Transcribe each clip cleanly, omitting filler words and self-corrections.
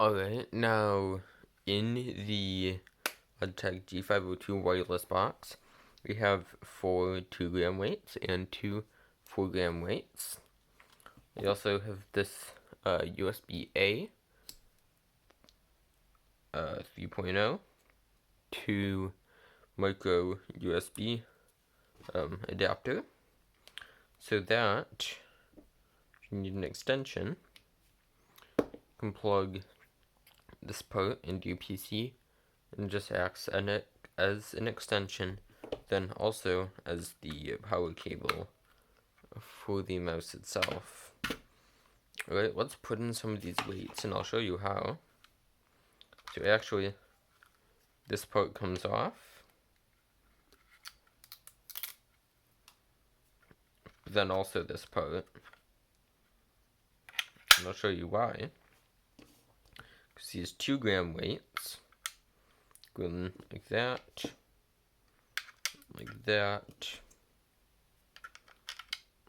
Alright, now in the logitech G502 wireless box, we have 4 2-gram weights and 2 4-gram weights. We also have this USB-A 3.0 to micro USB adapter, so that if you need an extension, you can plug this part into your PC and just acts as an extension, then also as the power cable for the mouse itself. Alright, let's put in some of these weights and I'll show you how. So actually, this part comes off, but then also this part, and I'll show you why. Because these 2-gram weights go in like that, like that,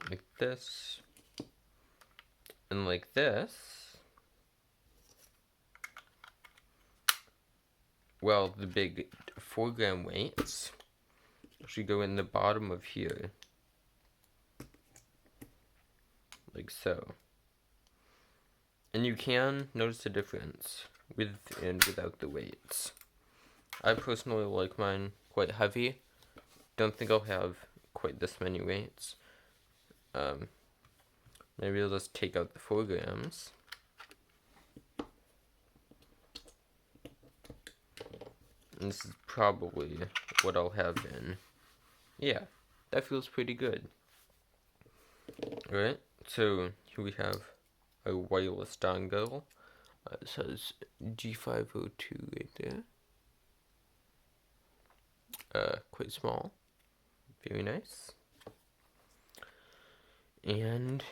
like this, and like this. Well, the big 4-gram weights actually go in the bottom of here, like so. And you can notice a difference with and without the weights. I personally like mine quite heavy. Don't think I'll have quite this many weights. Maybe I'll just take out the 4 grams. And this is probably what I'll have in. Yeah, that feels pretty good. Alright, so here we have a wireless dongle. It says G502 right there. Quite small. Very nice. And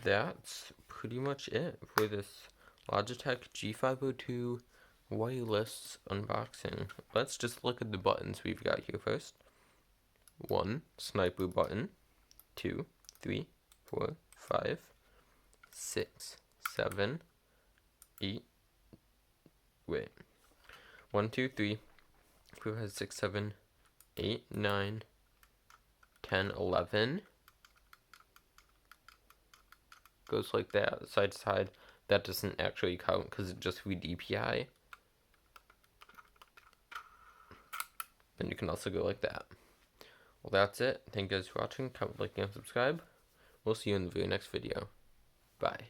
that's pretty much it for this Logitech G502 wireless unboxing. Let's just look at the buttons we've got here first. 1, sniper button. 2, 3, 4, 5, 6, 7, 8. Wait. 1, 2, 3, 4, 5, 6, 7, 8, 9, 10, 11. Goes like that, side to side. That doesn't actually count because it's just for DPI. Then you can also go like that. Well, that's it. Thank you guys for watching. Comment, like, and subscribe. We'll see you in the very next video. Bye.